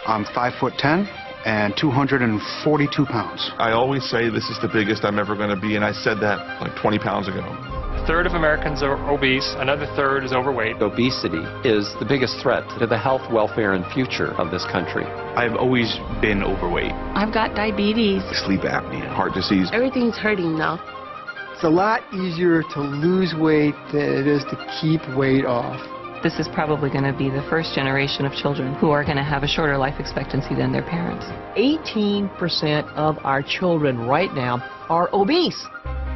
I'm 5'10" and 242 pounds. I always say this is the biggest I'm ever going to be, and I said that like 20 pounds ago. A third of Americans are obese, another third is overweight. Obesity is the biggest threat to the health, welfare, and future of this country. I've always been overweight. I've got diabetes. Sleep apnea, heart disease. Everything's hurting now. It's a lot easier to lose weight than it is to keep weight off. This is probably going to be the first generation of children who are going to have a shorter life expectancy than their parents. 18% of our children right now are obese.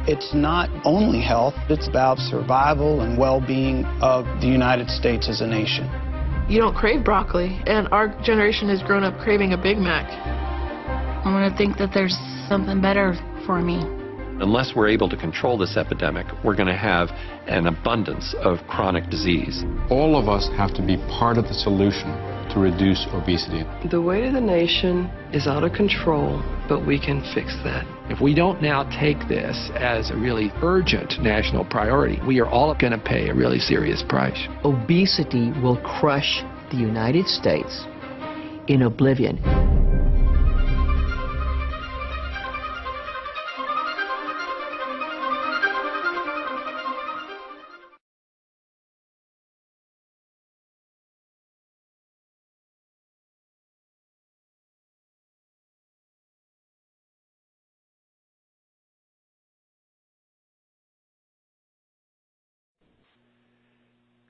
It's not only health, it's about survival and well-being of the United States as a nation. You don't crave broccoli, and our generation has grown up craving a Big Mac. I want to think that there's something better for me. Unless we're able to control this epidemic, we're going to have an abundance of chronic disease. All of us have to be part of the solution to reduce obesity. The weight of the nation is out of control, but we can fix that. If we don't now take this as a really urgent national priority, we are all going to pay a really serious price. Obesity will crush the United States in oblivion.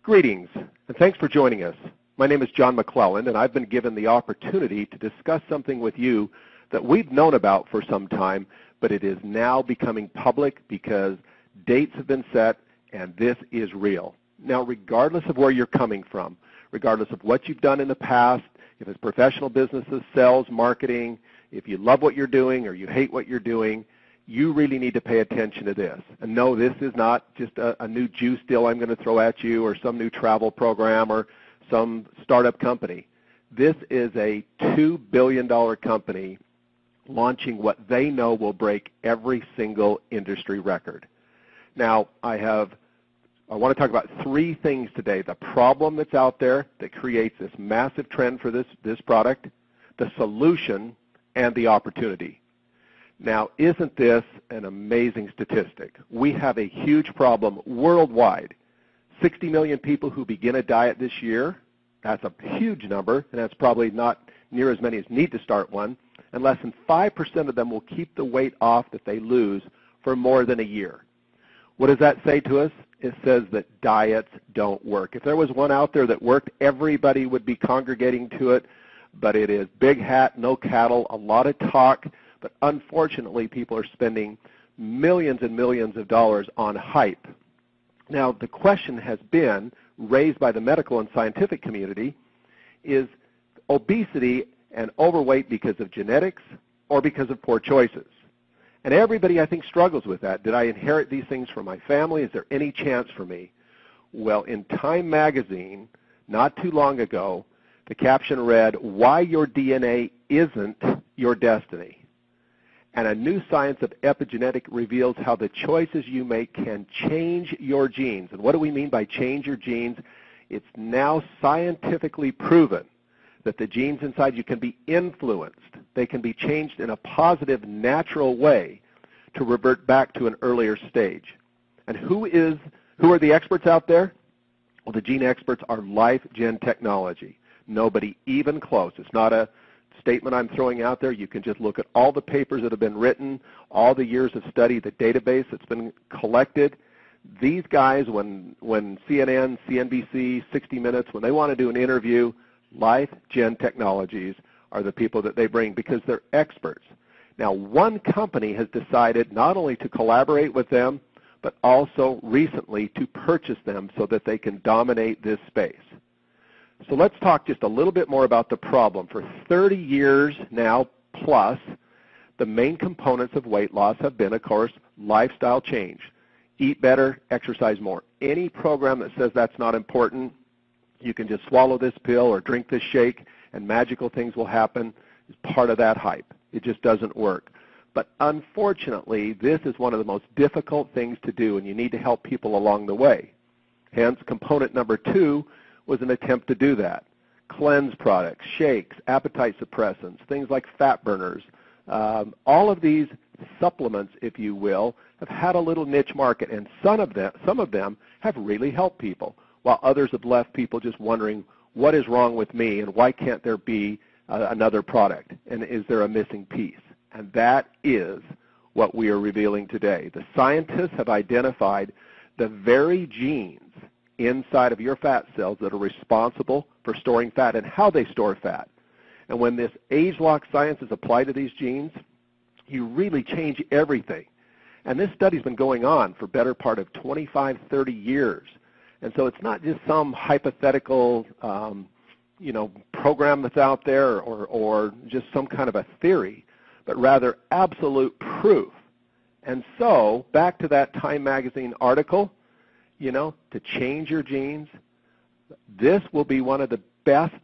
Greetings, and thanks for joining us. My name is John McClellan, and I've been given the opportunity to discuss something with you that we've known about for some time, but it is now becoming public because dates have been set, and this is real. Now, regardless of where you're coming from, regardless of what you've done in the past, if it's professional businesses, sales, marketing, if you love what you're doing or you hate what you're doing, you really need to pay attention to this. And no, this is not just a new juice deal I'm going to throw at you or some new travel program or some startup company. This is a $2 billion company launching what they know will break every single industry record. Now, I want to talk about three things today. The problem that's out there that creates this massive trend for this product, the solution, and the opportunity. Now, isn't this an amazing statistic? We have a huge problem worldwide. 60 million people who begin a diet this year. That's a huge number, and that's probably not near as many as need to start one. And less than 5% of them will keep the weight off that they lose for more than a year. What does that say to us? It says that diets don't work. If there was one out there that worked, everybody would be congregating to it. But it is big hat, no cattle, a lot of talk. But unfortunately, people are spending millions and millions of dollars on hype. Now, the question has been raised by the medical and scientific community, is obesity and overweight because of genetics or because of poor choices? And everybody, I think, struggles with that. Did I inherit these things from my family? Is there any chance for me? Well, in Time magazine, not too long ago, the caption read, "Why Your DNA Isn't Your Destiny." And a new science of epigenetic reveals how the choices you make can change your genes. And what do we mean by change your genes? It's now scientifically proven that the genes inside you can be influenced. They can be changed in a positive, natural way to revert back to an earlier stage. And who are the experts out there? Well, the gene experts are Life Gen Technology. Nobody even close. It's not a statement I'm throwing out there. You can just look at all the papers that have been written, all the years of study, the database that's been collected. These guys, when CNN, CNBC, 60 Minutes, when they want to do an interview, Life Gen Technologies are the people that they bring because they're experts. Now, one company has decided not only to collaborate with them, but also recently to purchase them so that they can dominate this space. So let's talk just a little bit more about the problem. For 30 years now plus, the main components of weight loss have been, of course, lifestyle change. Eat better, exercise more. Any program that says that's not important, you can just swallow this pill or drink this shake and magical things will happen, is part of that hype. It just doesn't work. But unfortunately, this is one of the most difficult things to do, and you need to help people along the way. Hence, component number 2 was an attempt to do that. cleanse products, shakes, appetite suppressants, things like fat burners. All of these supplements, if you will, have had a little niche market, and some of them have really helped people, while others have left people just wondering, what is wrong with me, and why can't there be another product, and is there a missing piece? And that is what we are revealing today. The scientists have identified the very genes inside of your fat cells that are responsible for storing fat and how they store fat. And when this age-lock science is applied to these genes, you really change everything. And this study's been going on for better part of 25, 30 years. And so it's not just some hypothetical program that's out there or just some kind of a theory, but rather absolute proof. And so, back to that Time magazine article, to change your genes, this will be one of the best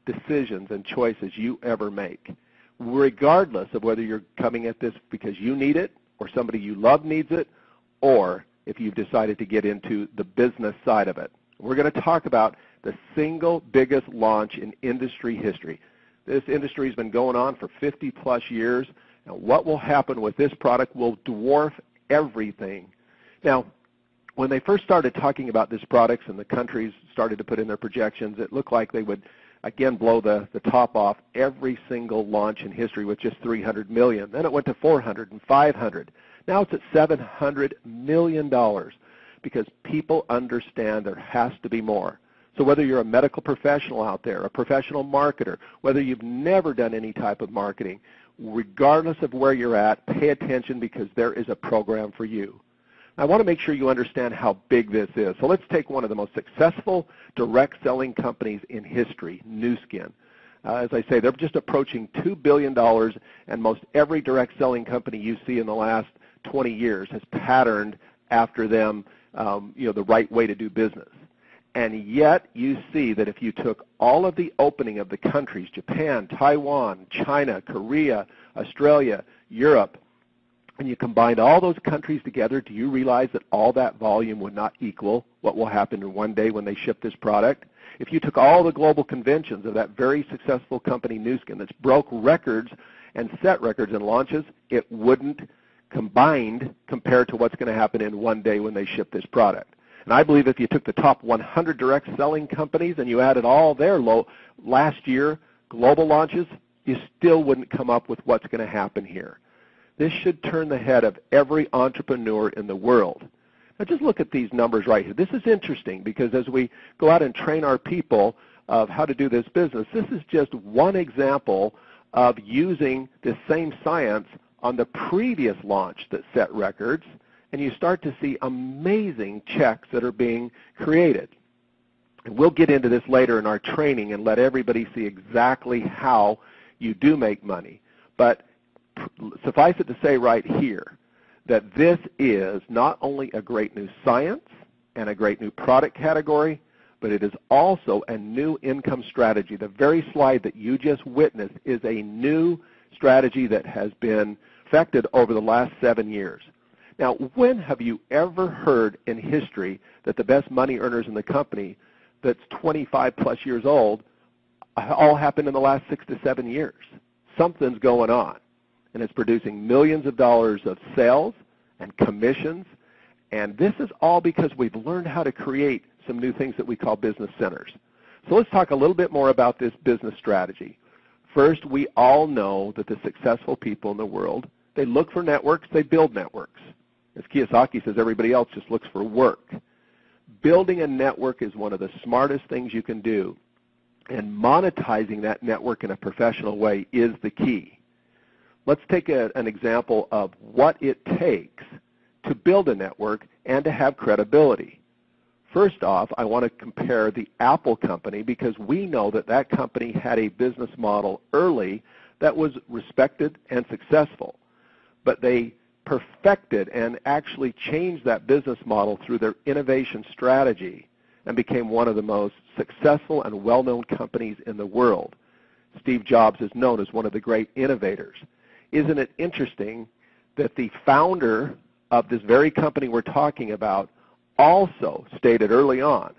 decisions and choices you ever make, regardless of whether you're coming at this because you need it or somebody you love needs it, or if you've decided to get into the business side of it. We're going to talk about the single biggest launch in industry history. This industry has been going on for 50-plus years, and what will happen with this product will dwarf everything. Now, when they first started talking about this product and the countries started to put in their projections, it looked like they would, again, blow the top off every single launch in history with just $300 million. Then it went to $400 and $500. Now it's at $700 million because people understand there has to be more. So whether you're a medical professional out there, a professional marketer, whether you've never done any type of marketing, regardless of where you're at, pay attention because there is a program for you. I want to make sure you understand how big this is. So let's take one of the most successful direct selling companies in history, NuSkin. As I say, they're just approaching $2 billion, and most every direct selling company you see in the last 20 years has patterned after them, the right way to do business. And yet you see that if you took all of the opening of the countries, Japan, Taiwan, China, Korea, Australia, Europe, and you combined all those countries together, do you realize that all that volume would not equal what will happen in one day when they ship this product? If you took all the global conventions of that very successful company, NuSkin, that's broke records and set records in launches, it wouldn't combined compare to what's going to happen in one day when they ship this product. And I believe if you took the top 100 direct selling companies and you added all their last year global launches, you still wouldn't come up with what's going to happen here. This should turn the head of every entrepreneur in the world. Now just look at these numbers right here. This is interesting because as we go out and train our people of how to do this business, this is just one example of using this same science on the previous launch that set records, and you start to see amazing checks that are being created. And we'll get into this later in our training and let everybody see exactly how you do make money. But suffice it to say right here that this is not only a great new science and a great new product category, but it is also a new income strategy. The very slide that you just witnessed is a new strategy that has been perfected over the last 7 years. Now, when have you ever heard in history that the best money earners in the company that's 25 plus years old all happened in the last 6 to 7 years? Something's going on, and it's producing millions of dollars of sales and commissions, and this is all because we've learned how to create some new things that we call business centers. So let's talk a little bit more about this business strategy. First, we all know that the successful people in the world, they look for networks, they build networks. As Kiyosaki says, everybody else just looks for work. Building a network is one of the smartest things you can do, and monetizing that network in a professional way is the key. Let's take an example of what it takes to build a network and to have credibility. First off, I want to compare the Apple company because we know that that company had a business model early that was respected and successful. But they perfected and actually changed that business model through their innovation strategy and became one of the most successful and well-known companies in the world. Steve Jobs is known as one of the great innovators. Isn't it interesting that the founder of this very company we're talking about also stated early on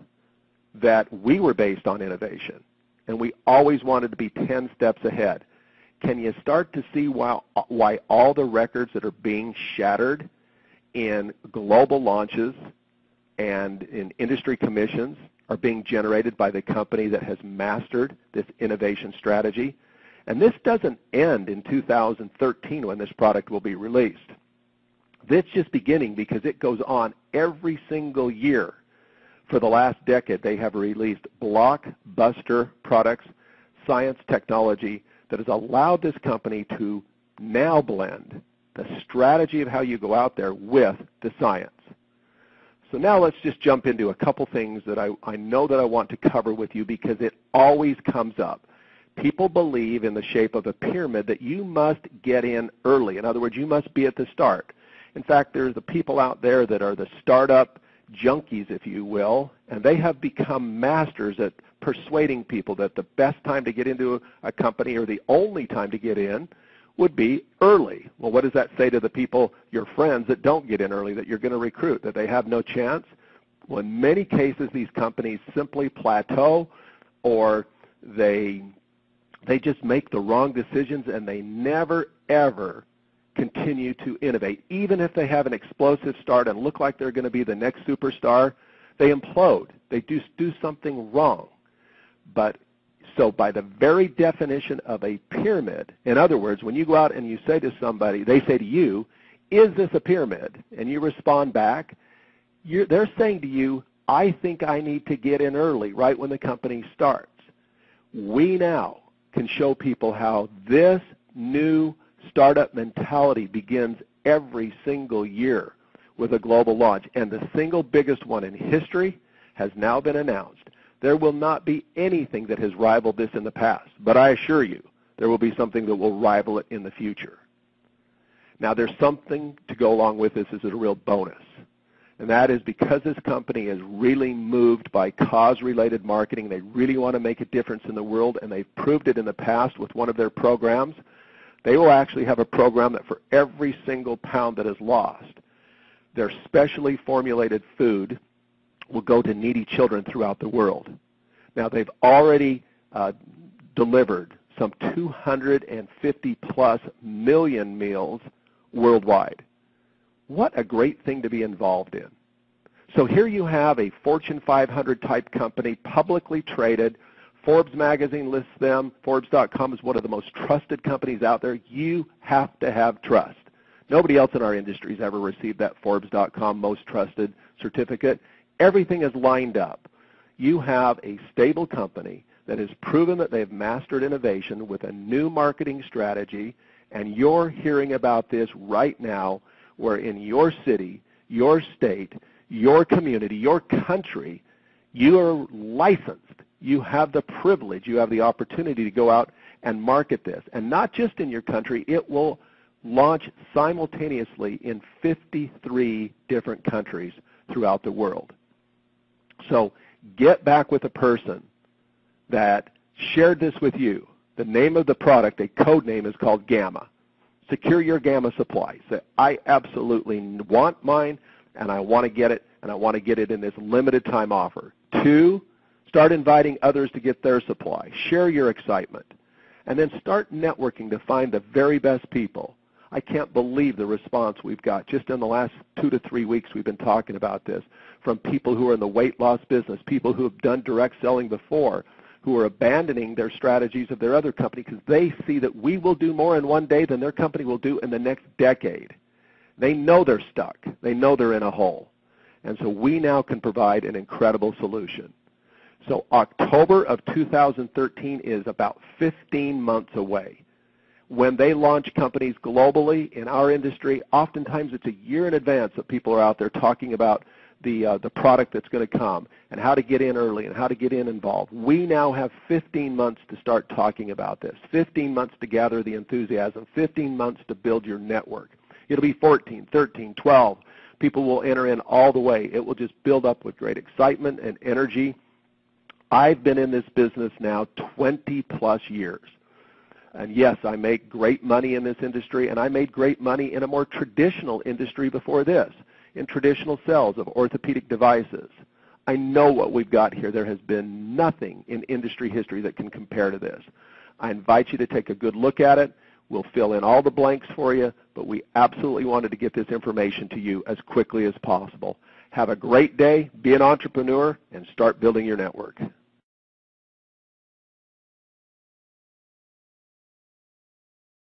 that we were based on innovation. and we always wanted to be 10 steps ahead. Can you start to see why all the records that are being shattered in global launches and in industry commissions are being generated by the company that has mastered this innovation strategy? And this doesn't end in 2013 when this product will be released. This is just beginning because it goes on every single year. For the last decade, they have released blockbuster products, science, technology that has allowed this company to now blend the strategy of how you go out there with the science. So now let's just jump into a couple things that I know that I want to cover with you because it always comes up. People believe in the shape of a pyramid that you must get in early. In other words, you must be at the start. In fact, there's the people out there that are the startup junkies, if you will, and they have become masters at persuading people that the best time to get into a company or the only time to get in would be early. Well, what does that say to the people, your friends, that don't get in early, that you're going to recruit, that they have no chance? Well, in many cases, these companies simply plateau, or they just make the wrong decisions, and they never, ever continue to innovate. Even if they have an explosive start and look like they're going to be the next superstar, they implode. They do something wrong. But so by the very definition of a pyramid, in other words, when you go out and you say to somebody, they say to you, is this a pyramid? And you respond back, they're saying to you, I think I need to get in early, right when the company starts. We now can show people how this new startup mentality begins every single year with a global launch. And the single biggest one in history has now been announced. There will not be anything that has rivaled this in the past, but I assure you there will be something that will rival it in the future. Now there's something to go along with this as a real bonus, and that is because this company is really moved by cause-related marketing. They really want to make a difference in the world, and they've proved it in the past with one of their programs. They will actually have a program that for every single pound that is lost, their specially formulated food will go to needy children throughout the world. Now, they've already delivered some 250-plus million meals worldwide. What a great thing to be involved in. So here you have a Fortune 500 type company, publicly traded. Forbes magazine lists them. Forbes.com is one of the most trusted companies out there. You have to have trust. Nobody else in our industry has ever received that Forbes.com most trusted certificate. Everything is lined up. You have a stable company that has proven that they've mastered innovation with a new marketing strategy, and you're hearing about this right now where in your city, your state, your community, your country, you are licensed. You have the privilege, you have the opportunity to go out and market this. And not just in your country, it will launch simultaneously in 53 different countries throughout the world. So get back with a person that shared this with you. The name of the product, a code name, is called Gamma. Secure your Gamma supply. Say, I absolutely want mine, and I want to get it, and I want to get it in this limited time offer. 2, start inviting others to get their supply. Share your excitement. And then start networking to find the very best people. I can't believe the response we've got. Just in the last 2 to 3 weeks we've been talking about this, from people who are in the weight loss business, people who have done direct selling before, who are abandoning their strategies of their other company because they see that we will do more in one day than their company will do in the next decade. They know they're stuck. They know they're in a hole. And so we now can provide an incredible solution. So October of 2013 is about 15 months away. When they launch companies globally in our industry, oftentimes it's a year in advance that people are out there talking about the product that's going to come and how to get in early and how to get involved. We now have 15 months to start talking about this, 15 months to gather the enthusiasm, 15 months to build your network. It'll be 14, 13, 12. People will enter in all the way. It will just build up with great excitement and energy. I've been in this business now 20-plus years. And yes, I make great money in this industry, and I made great money in a more traditional industry before this, in traditional sales of orthopedic devices. I know what we've got here. There has been nothing in industry history that can compare to this. I invite you to take a good look at it. We'll fill in all the blanks for you, but we absolutely wanted to get this information to you as quickly as possible. Have a great day, be an entrepreneur, and start building your network.